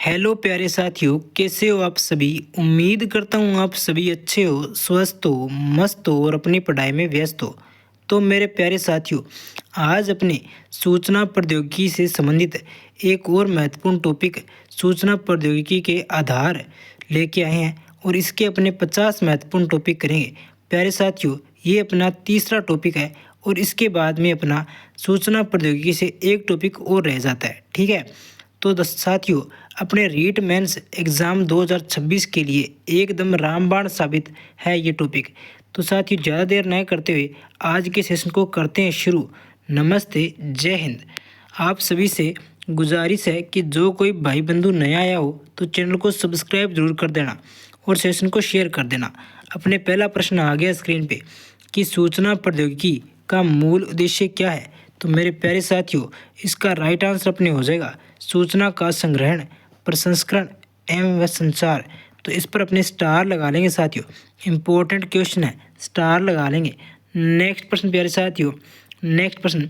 Hello प्यारे साथियों, कैसे हो आप सभी। उम्मीद करता हूँ आप सभी अच्छे हो, स्वस्थ हो, मस्त हो और अपनी पढ़ाई में व्यस्त हो। तो मेरे प्यारे साथियों, आज अपने सूचना प्रौद्योगिकी से संबंधित एक और महत्वपूर्ण टॉपिक सूचना प्रौद्योगिकी के आधार लेके आए हैं और इसके अपने 50 महत्वपूर्ण टॉपिक करेंगे। प्यारे साथियों, ये अपना तीसरा टॉपिक है और इसके बाद में अपना सूचना प्रौद्योगिकी से एक टॉपिक और रह जाता है। ठीक है, तो साथियों, अपने रीट मेंस एग्ज़ाम 2026 के लिए एकदम रामबाण साबित है ये टॉपिक। तो साथियों, ज़्यादा देर न करते हुए आज के सेशन को करते हैं शुरू। नमस्ते, जय हिंद। आप सभी से गुजारिश है कि जो कोई भाई बंधु नया आया हो तो चैनल को सब्सक्राइब जरूर कर देना और सेशन को शेयर कर देना। अपने पहला प्रश्न आ गया स्क्रीन पे कि सूचना प्रौद्योगिकी का मूल उद्देश्य क्या है। तो मेरे प्यारे साथियों, इसका राइट आंसर अपने हो जाएगा सूचना का संग्रहण, प्रसंस्करण एवं व संचार। तो इस पर अपने स्टार लगा लेंगे साथियों, इम्पोर्टेंट क्वेश्चन है, स्टार लगा लेंगे। नेक्स्ट प्रश्न प्यारे साथियों, नेक्स्ट प्रश्न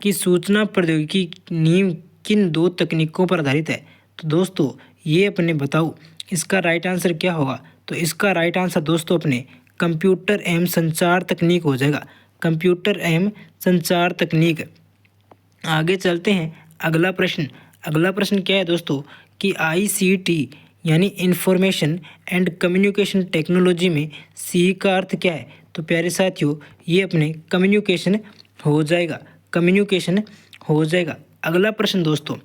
कि सूचना प्रौद्योगिकी नींव किन दो तकनीकों पर आधारित है। तो दोस्तों, ये अपने बताओ इसका राइट आंसर क्या होगा। तो इसका राइट आंसर दोस्तों अपने कंप्यूटर एवं संचार तकनीक हो जाएगा, कंप्यूटर एवं संचार तकनीक। आगे चलते हैं, अगला प्रश्न। अगला प्रश्न क्या है दोस्तों कि आईसीटी यानी इंफॉर्मेशन एंड कम्युनिकेशन टेक्नोलॉजी में सी का अर्थ क्या है। तो प्यारे साथियों, ये अपने कम्युनिकेशन हो जाएगा, कम्युनिकेशन हो जाएगा। अगला प्रश्न दोस्तों,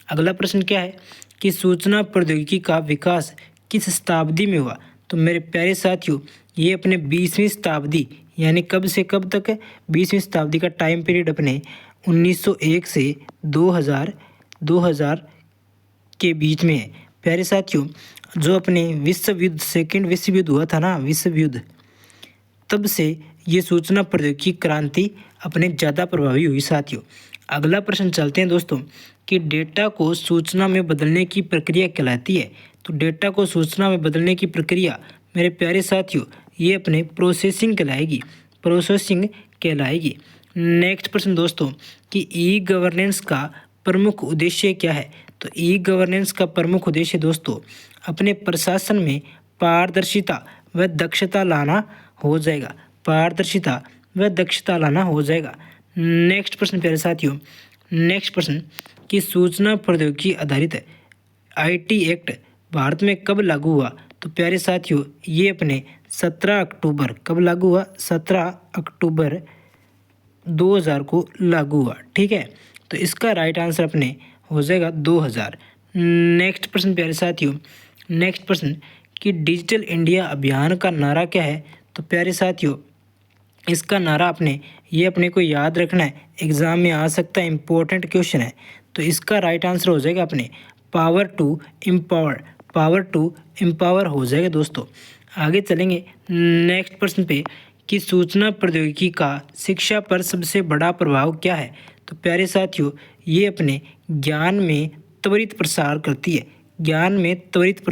अगला प्रश्न क्या है कि सूचना प्रौद्योगिकी का विकास किस शताब्दी में हुआ। तो मेरे प्यारे साथियों, ये अपने 20वीं शताब्दी यानी कब से कब तक है, 20वीं शताब्दी का टाइम पीरियड अपने 1901 से 2000 के बीच में है। प्यारे साथियों, जो अपने विश्व युद्ध, सेकेंड विश्व युद्ध हुआ था ना, विश्व युद्ध, तब से ये सूचना प्रौद्योगिकी क्रांति अपने ज़्यादा प्रभावी हुई साथियों। अगला प्रश्न चलते हैं दोस्तों कि डेटा को सूचना में बदलने की प्रक्रिया कहलाती है। तो डेटा को सूचना में बदलने की प्रक्रिया मेरे प्यारे साथियों, ये अपने प्रोसेसिंग कहलाएगी, प्रोसेसिंग कहलाएगी। नेक्स्ट प्रश्न दोस्तों कि ई गवर्नेंस का प्रमुख उद्देश्य क्या है। तो ई गवर्नेंस का प्रमुख उद्देश्य दोस्तों अपने प्रशासन में पारदर्शिता व दक्षता लाना हो जाएगा, पारदर्शिता व दक्षता लाना हो जाएगा। नेक्स्ट प्रश्न प्यारे साथियों, नेक्स्ट प्रश्न कि सूचना प्रौद्योगिकी आधारित आईटी एक्ट भारत में कब लागू हुआ। तो प्यारे साथियों, ये अपने 17 अक्टूबर, कब लागू हुआ, 17 अक्टूबर 2000 को लागू हुआ। ठीक है, तो इसका राइट आंसर अपने हो जाएगा 2000। नेक्स्ट प्रश्न प्यारे साथियों, नेक्स्ट प्रश्न कि डिजिटल इंडिया अभियान का नारा क्या है। तो प्यारे साथियों, इसका नारा अपने को याद रखना है, एग्ज़ाम में आ सकता है, इम्पोर्टेंट क्वेश्चन है। तो इसका राइट आंसर हो जाएगा अपने power to empower, power to empower हो जाएगा दोस्तों। आगे चलेंगे नेक्स्ट प्रश्न पे कि सूचना प्रौद्योगिकी का शिक्षा पर सबसे बड़ा प्रभाव क्या है। तो प्यारे साथियों, ये अपने ज्ञान में त्वरित प्रसार करती है, ज्ञान में त्वरित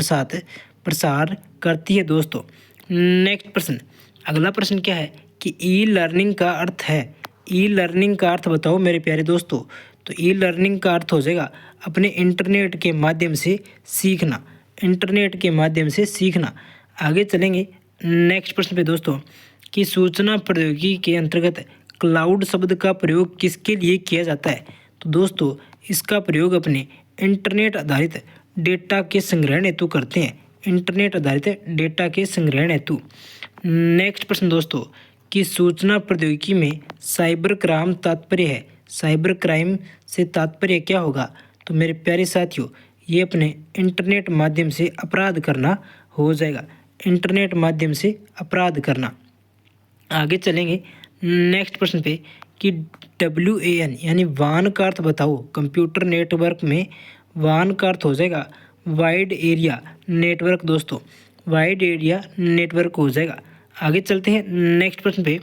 प्रसार करती है दोस्तों। नेक्स्ट प्रश्न, अगला प्रश्न क्या है कि ई लर्निंग का अर्थ है। ई लर्निंग का अर्थ बताओ मेरे प्यारे दोस्तों। तो ई लर्निंग का अर्थ हो जाएगा अपने इंटरनेट के माध्यम से सीखना, इंटरनेट के माध्यम से सीखना। आगे चलेंगे नेक्स्ट प्रश्न पे दोस्तों कि सूचना प्रौद्योगिकी के अंतर्गत क्लाउड शब्द का प्रयोग किसके लिए किया जाता है। तो दोस्तों, इसका प्रयोग अपने इंटरनेट आधारित डेटा के संग्रहण हेतु करते हैं, इंटरनेट आधारित डेटा के संग्रहण हेतु। नेक्स्ट प्रश्न दोस्तों कि सूचना प्रौद्योगिकी में साइबर क्राइम तात्पर्य है, साइबर क्राइम से तात्पर्य क्या होगा। तो मेरे प्यारे साथियों, ये अपने इंटरनेट माध्यम से अपराध करना हो जाएगा, इंटरनेट माध्यम से अपराध करना। आगे चलेंगे नेक्स्ट प्रश्न पे कि WAN यानी वान का अर्थ बताओ। कंप्यूटर नेटवर्क में वान का अर्थ हो जाएगा वाइड एरिया नेटवर्क दोस्तों, वाइड एरिया नेटवर्क हो जाएगा। आगे चलते हैं नेक्स्ट प्रश्न पे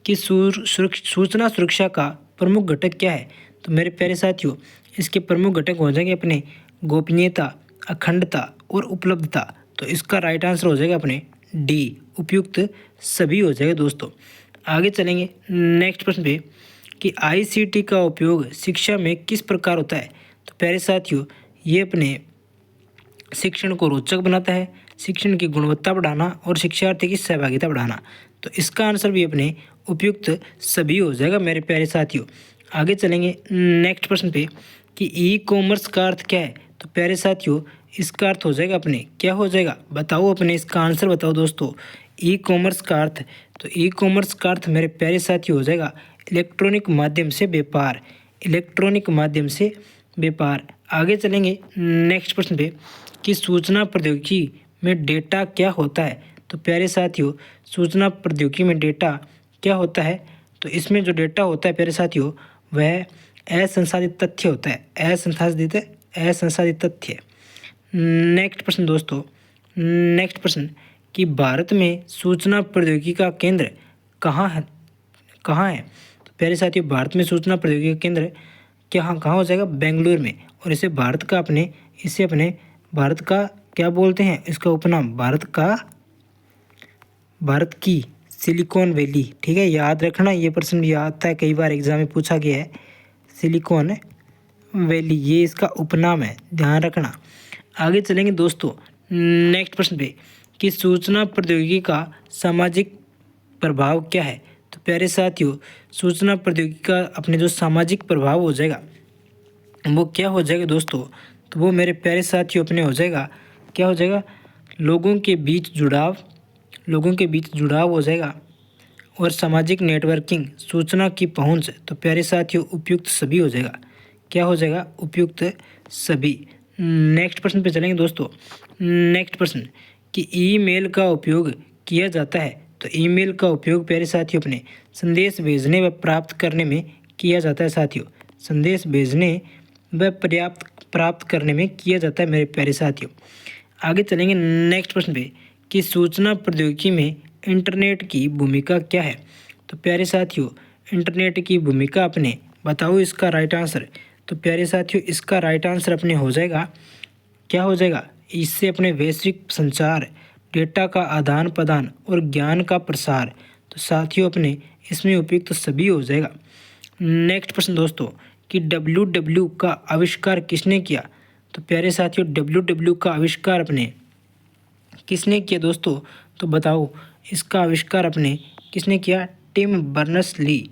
कि सूचना सुरक्षा का प्रमुख घटक क्या है। तो मेरे प्यारे साथियों, इसके प्रमुख घटक हो जाएंगे अपने गोपनीयता, अखंडता और उपलब्धता। तो इसका राइट आंसर हो जाएगा अपने डी, उपयुक्त सभी हो जाएगा दोस्तों। आगे चलेंगे नेक्स्ट प्रश्न पे कि आईसीटी का उपयोग शिक्षा में किस प्रकार होता है। तो प्यारे साथियों, ये अपने शिक्षण को रोचक बनाता है, शिक्षण की गुणवत्ता बढ़ाना और शिक्षार्थी की सहभागिता बढ़ाना। तो इसका आंसर भी अपने उपयुक्त सभी हो जाएगा मेरे प्यारे साथियों। आगे चलेंगे नेक्स्ट प्रश्न पे कि ई कॉमर्स का अर्थ क्या है। तो प्यारे साथियों इसका अर्थ हो जाएगा अपने क्या हो जाएगा, बताओ अपने इसका आंसर बताओ दोस्तों। ई कॉमर्स का अर्थ, तो ई कॉमर्स का अर्थ मेरे प्यारे साथियों हो जाएगा इलेक्ट्रॉनिक माध्यम से व्यापार, इलेक्ट्रॉनिक माध्यम से व्यापार। आगे चलेंगे नेक्स्ट प्रश्न पे कि सूचना प्रौद्योगिकी में डेटा क्या होता है। तो प्यारे साथियों सूचना प्रौद्योगिकी में डेटा क्या होता है, तो इसमें जो डेटा होता है प्यारे साथियों वह असंसाधित तथ्य होता है, असंसाधित तथ्य। नेक्स्ट प्रश्न दोस्तों, नेक्स्ट प्रश्न कि भारत में सूचना प्रौद्योगिकी का केंद्र कहाँ है, कहाँ है। तो प्यारे साथियों भारत में सूचना प्रौद्योगिकी का केंद्र कहाँ हो जाएगा, बेंगलुरु में। और इसे भारत का अपने भारत का क्या बोलते हैं, इसका उपनाम भारत की सिलिकॉन वैली। ठीक है, याद रखना, ये प्रश्न भी आता है कई बार एग्जाम में पूछा गया है। सिलिकॉन वैली ये इसका उपनाम है, ध्यान रखना। आगे चलेंगे दोस्तों नेक्स्ट प्रश्न पे कि सूचना प्रौद्योगिकी का सामाजिक प्रभाव क्या है। तो प्यारे साथियों सूचना प्रौद्योगिकी का अपने जो सामाजिक प्रभाव हो जाएगा वो क्या हो जाएगा दोस्तों, तो वो मेरे प्यारे साथियों अपने हो जाएगा क्या हो जाएगा, लोगों के बीच जुड़ाव हो जाएगा और सामाजिक नेटवर्किंग, सूचना की पहुंच। तो प्यारे साथियों उपयुक्त सभी हो जाएगा, क्या हो जाएगा, उपयुक्त सभी। नेक्स्ट प्रश्न पे चलेंगे दोस्तों। नेक्स्ट प्रश्न कि ईमेल का उपयोग किया जाता है। तो ईमेल का उपयोग प्यारे साथियों अपने संदेश भेजने व प्राप्त करने में किया जाता है साथियों, संदेश भेजने व प्राप्त करने में किया जाता है मेरे प्यारे साथियों। आगे चलेंगे नेक्स्ट प्रश्न पे कि सूचना प्रौद्योगिकी में इंटरनेट की भूमिका क्या है। तो प्यारे साथियों इंटरनेट की भूमिका अपने बताओ इसका राइट आंसर। तो प्यारे साथियों इसका राइट आंसर अपने हो जाएगा क्या हो जाएगा, इससे अपने वैश्विक संचार, डेटा का आदान प्रदान और ज्ञान का प्रसार। तो साथियों अपने इसमें उपयुक्त सभी हो जाएगा। नेक्स्ट प्रश्न दोस्तों कि WW का आविष्कार किसने किया। तो प्यारे साथियों WW का आविष्कार अपने किसने किया दोस्तों, तो बताओ इसका आविष्कार अपने किसने किया, टिम बर्नर्स ली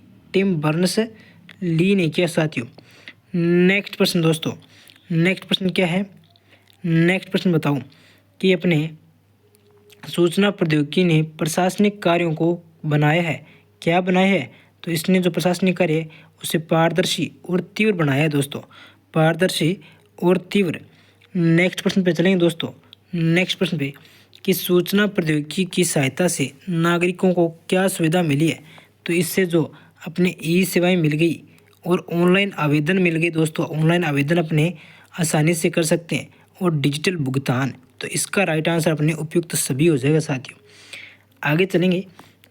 ने किया साथियों। नेक्स्ट प्रश्न दोस्तों, नेक्स्ट प्रश्न क्या है, नेक्स्ट प्रश्न बताऊं कि अपने सूचना प्रौद्योगिकी ने प्रशासनिक कार्यों को बनाया है, क्या बनाया है। तो इसने जो प्रशासनिक कार्य है उसे पारदर्शी और तीव्र बनाया है दोस्तों, पारदर्शी और तीव्र। नेक्स्ट प्रश्न पे चलेंगे दोस्तों। नेक्स्ट प्रश्न पे कि सूचना प्रौद्योगिकी की सहायता से नागरिकों को क्या सुविधा मिली है। तो इससे जो अपने ई सेवाएं मिल गई और ऑनलाइन आवेदन मिल गए दोस्तों, ऑनलाइन आवेदन अपने आसानी से कर सकते हैं और डिजिटल भुगतान। तो इसका राइट आंसर अपने उपयुक्त सभी हो जाएगा साथियों। आगे चलेंगे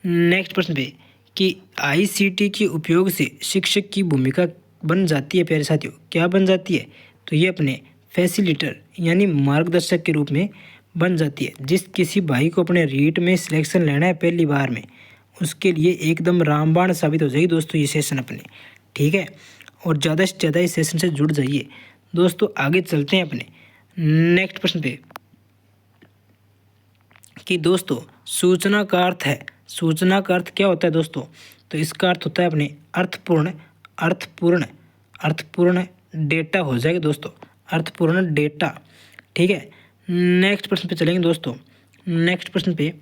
नेक्स्ट प्रश्न पे कि ICT के उपयोग से शिक्षक की भूमिका बन जाती है प्यारे साथियों, क्या बन जाती है। तो ये अपने फैसिलिटेटर यानी मार्गदर्शक के रूप में बन जाती है। जिस किसी भाई को अपने रीट में सिलेक्शन लेना है पहली बार में, उसके लिए एकदम रामबाण साबित हो जाएगी दोस्तों ये सेशन अपने, ठीक है। और ज़्यादा से ज़्यादा इस सेशन से जुड़ जाइए दोस्तों। आगे चलते हैं अपने नेक्स्ट प्रश्न पे कि दोस्तों सूचना का अर्थ है, सूचना का अर्थ क्या होता है दोस्तों। तो इसका अर्थ होता है अपने अर्थपूर्ण डेटा हो जाएगा दोस्तों, अर्थपूर्ण डेटा, ठीक है। नेक्स्ट प्रश्न पे चलेंगे दोस्तों। नेक्स्ट प्रश्न पे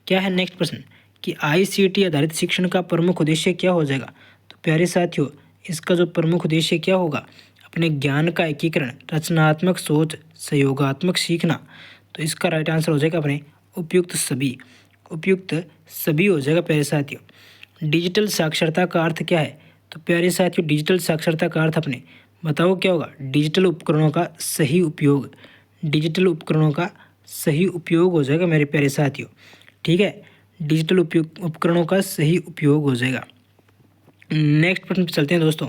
क्या है, नेक्स्ट प्रश्न कि ICT आधारित शिक्षण का प्रमुख उद्देश्य क्या हो जाएगा। तो प्यारे साथियों इसका जो प्रमुख उद्देश्य क्या होगा, अपने ज्ञान का एकीकरण, रचनात्मक सोच, सहयोगात्मक सीखना। तो इसका राइट आंसर हो जाएगा अपने उपयुक्त सभी हो जाएगा प्यारे साथियों। डिजिटल साक्षरता का अर्थ क्या है। तो प्यारे साथियों डिजिटल साक्षरता का अर्थ अपने बताओ क्या होगा, डिजिटल उपकरणों का सही उपयोग, डिजिटल उपकरणों का सही उपयोग हो जाएगा मेरे प्यारे साथियों, ठीक है। डिजिटल उपकरणों का सही उपयोग हो जाएगा। नेक्स्ट प्रश्न पे चलते हैं दोस्तों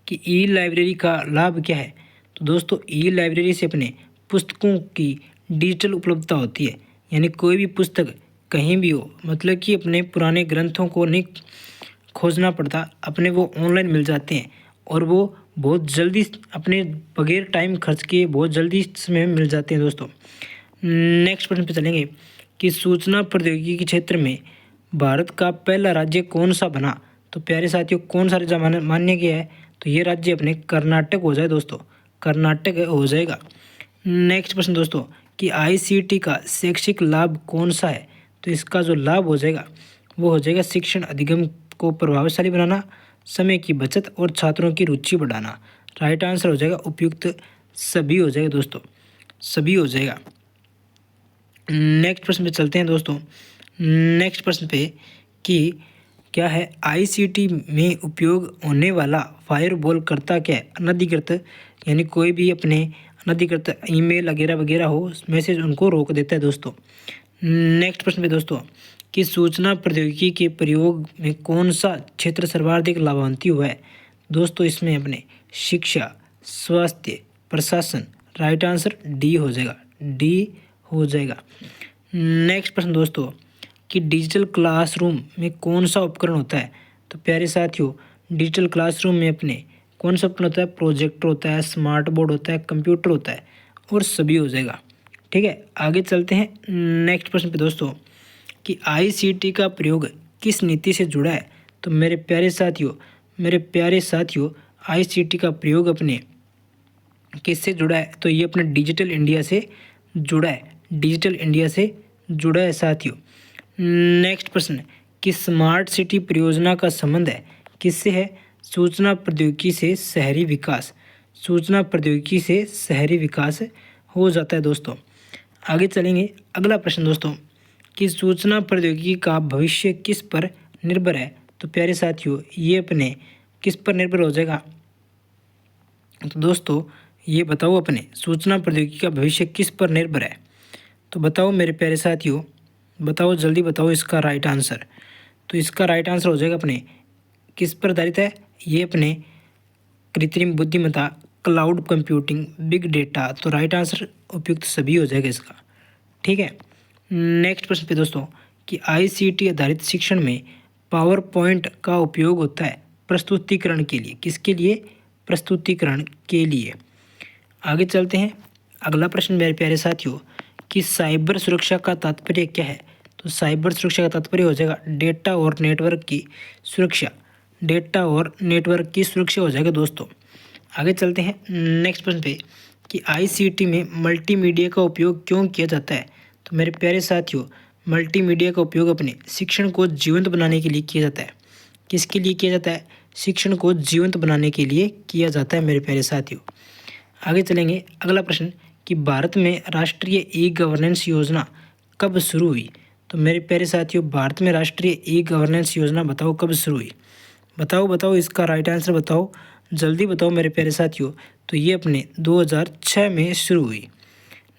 कि ई लाइब्रेरी का लाभ क्या है। तो दोस्तों ई लाइब्रेरी से अपने पुस्तकों की डिजिटल उपलब्धता होती है, यानी कोई भी पुस्तक कहीं भी हो, मतलब कि अपने पुराने ग्रंथों को नहीं खोजना पड़ता, अपने वो ऑनलाइन मिल जाते हैं और वो बहुत जल्दी अपने बगैर टाइम खर्च किए बहुत जल्दी समय में मिल जाते हैं दोस्तों। नेक्स्ट प्रश्न पे चलेंगे कि सूचना प्रौद्योगिकी के क्षेत्र में भारत का पहला राज्य कौन सा बना। तो प्यारे साथियों, कौन सा राज्य मान्य गया है, तो ये राज्य अपने कर्नाटक हो जाए दोस्तों, कर्नाटक हो जाएगा। नेक्स्ट प्रश्न दोस्तों कि आईसीटी का शैक्षिक लाभ कौन सा है। तो इसका जो लाभ हो जाएगा वो हो जाएगा शिक्षण अधिगम को प्रभावशाली बनाना, समय की बचत और छात्रों की रुचि बढ़ाना। राइट आंसर हो जाएगा उपयुक्त सभी हो जाएगा दोस्तों, सभी हो जाएगा। नेक्स्ट प्रश्न पे चलते हैं दोस्तों। नेक्स्ट प्रश्न पे कि क्या है आईसीटी में उपयोग होने वाला फायरवॉल करता क्या है। अनधिकृत यानी कोई भी अपने अनधिकृत ईमेल वगैरह वगैरह हो मैसेज उनको रोक देता है दोस्तों। नेक्स्ट प्रश्न पे दोस्तों कि सूचना प्रौद्योगिकी के प्रयोग में कौन सा क्षेत्र सर्वाधिक लाभान्वित हुआ है। दोस्तों इसमें अपने शिक्षा, स्वास्थ्य, प्रशासन। राइट आंसर डी हो जाएगा, डी हो जाएगा। नेक्स्ट प्रश्न दोस्तों कि डिजिटल क्लासरूम में कौन सा उपकरण होता है। तो प्यारे साथियों, डिजिटल क्लासरूम में अपने कौन सा उपकरण होता है, प्रोजेक्टर होता है, स्मार्ट बोर्ड होता है, कंप्यूटर होता है और सभी हो जाएगा। ठीक है, आगे चलते हैं नेक्स्ट प्रश्न पे दोस्तों कि आईसीटी का प्रयोग किस नीति से जुड़ा है। तो मेरे प्यारे साथियों आईसीटी का प्रयोग अपने किससे जुड़ा है। तो ये अपने डिजिटल इंडिया से जुड़ा है, डिजिटल इंडिया से जुड़ा है साथियों। नेक्स्ट प्रश्न कि स्मार्ट सिटी परियोजना का संबंध है किससे है। सूचना प्रौद्योगिकी से शहरी विकास, सूचना प्रौद्योगिकी से शहरी विकास हो जाता है दोस्तों। आगे चलेंगे अगला प्रश्न दोस्तों कि सूचना प्रौद्योगिकी का भविष्य किस पर निर्भर है। तो प्यारे साथियों ये अपने किस पर निर्भर हो जाएगा। तो दोस्तों ये बताओ अपने सूचना प्रौद्योगिकी का भविष्य किस पर निर्भर है। तो बताओ मेरे प्यारे साथियों, बताओ जल्दी बताओ इसका राइट आंसर। तो इसका राइट आंसर हो जाएगा अपने किस पर आधारित है, ये अपने कृत्रिम बुद्धिमत्ता, क्लाउड कंप्यूटिंग, बिग डेटा। तो राइट आंसर उपयुक्त सभी हो जाएगा इसका। ठीक है, नेक्स्ट प्रश्न पे दोस्तों कि आईसीटी आधारित शिक्षण में पावर पॉइंट का उपयोग होता है प्रस्तुतिकरण के लिए, किसके लिए, प्रस्तुतिकरण के लिए। आगे चलते हैं अगला प्रश्न मेरे प्यारे साथियों कि साइबर सुरक्षा का तात्पर्य क्या है। तो साइबर सुरक्षा का तात्पर्य हो जाएगा डेटा और नेटवर्क की सुरक्षा, डेटा और नेटवर्क की सुरक्षा हो जाएगा दोस्तों। आगे चलते हैं नेक्स्ट प्रश्न पे कि आईसीटी में मल्टीमीडिया का उपयोग क्यों किया जाता है। तो मेरे प्यारे साथियों मल्टीमीडिया का उपयोग अपने शिक्षण को जीवंत बनाने के लिए किया जाता है। किसके लिए किया जाता है, शिक्षण को जीवंत बनाने के लिए किया जाता है मेरे प्यारे साथियों। आगे चलेंगे अगला प्रश्न कि भारत में राष्ट्रीय ई गवर्नेंस योजना कब शुरू हुई। तो मेरे प्यारे साथियों भारत में राष्ट्रीय ई गवर्नेंस योजना बताओ कब शुरू हुई। बताओ इसका राइट आंसर बताओ, जल्दी बताओ मेरे प्यारे साथियों। तो ये अपने 2006 में शुरू हुई।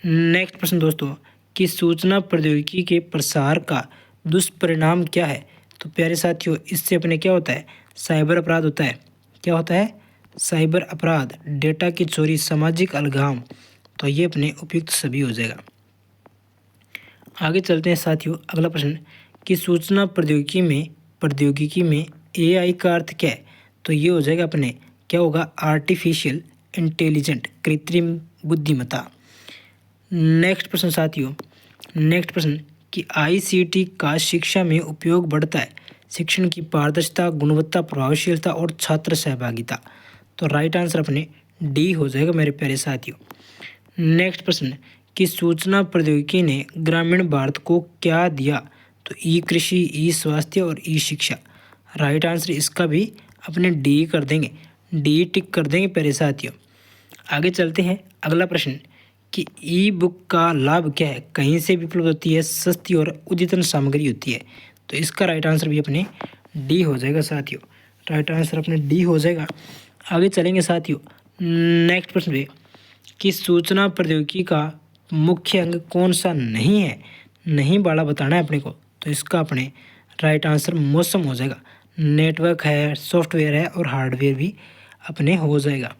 नेक्स्ट प्रश्न दोस्तों कि सूचना प्रौद्योगिकी के प्रसार का दुष्परिणाम क्या है। तो प्यारे साथियों इससे अपने क्या होता है, साइबर अपराध होता है। क्या होता है, साइबर अपराध, डेटा की चोरी, सामाजिक अलगाव। तो ये अपने उपयुक्त सभी हो जाएगा। आगे चलते हैं साथियों अगला प्रश्न कि सूचना प्रौद्योगिकी में एआई का अर्थ क्या है। तो ये हो जाएगा अपने क्या होगा, आर्टिफिशियल इंटेलिजेंट, कृत्रिम बुद्धिमत्ता। नेक्स्ट प्रश्न साथियों, नेक्स्ट प्रश्न कि आईसीटी का शिक्षा में उपयोग बढ़ता है शिक्षण की पारदर्शिता, गुणवत्ता, प्रभावशीलता और छात्र सहभागिता। तो राइट आंसर अपने डी हो जाएगा मेरे प्यारे साथियों। नेक्स्ट प्रश्न कि सूचना प्रौद्योगिकी ने ग्रामीण भारत को क्या दिया। तो ई कृषि, ई स्वास्थ्य और ई शिक्षा। राइट आंसर इसका भी अपने डी कर देंगे, डी टिक कर देंगे प्यारे साथियों। आगे चलते हैं अगला प्रश्न कि ई बुक का लाभ क्या है। कहीं से भी उपलब्ध होती है, सस्ती और अद्यतन सामग्री होती है। तो इसका राइट आंसर भी अपने डी हो जाएगा साथियों, राइट आंसर अपने डी हो जाएगा। आगे चलेंगे साथियों नेक्स्ट प्रश्न पे कि सूचना प्रौद्योगिकी का मुख्य अंग कौन सा नहीं है, नहीं वाला बताना है अपने को। तो इसका अपने राइट आंसर मौसम हो जाएगा। नेटवर्क है, सॉफ्टवेयर है और हार्डवेयर भी अपने हो जाएगा।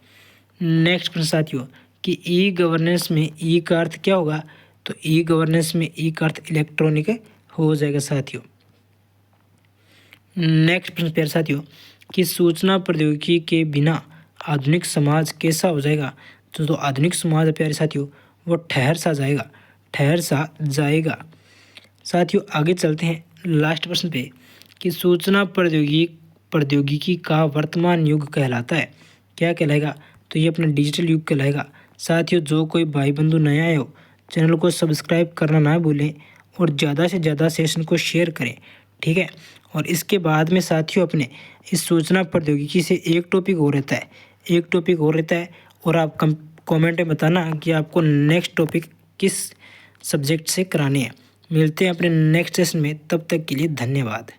नेक्स्ट प्रश्न साथियों कि ई गवर्नेंस में ई का अर्थ क्या होगा। तो ई गवर्नेंस में ई का अर्थ इलेक्ट्रॉनिक हो जाएगा साथियों। नेक्स्ट प्रश्न प्यारे साथियों कि सूचना प्रौद्योगिकी के बिना आधुनिक समाज कैसा हो जाएगा? तो आधुनिक समाज प्यारे साथियों वो ठहर सा जाएगा। साथियों आगे चलते हैं लास्ट प्रश्न पे कि सूचना प्रौद्योगिकी का वर्तमान युग कहलाता है। क्या कहलाएगा? तो ये अपना डिजिटल युग कहलाएगा। साथियों जो कोई भाई बंधु नया आए हो चैनल को सब्सक्राइब करना ना भूलें और ज़्यादा से ज़्यादा सेशन को शेयर करें, ठीक है। और इसके बाद में साथियों अपने इस सूचना प्रौद्योगिकी से एक टॉपिक और रहता है और आप कमेंट में बताना कि आपको नेक्स्ट टॉपिक किस सब्जेक्ट से कराने हैं। मिलते हैं अपने नेक्स्ट सेशन में, तब तक के लिए धन्यवाद।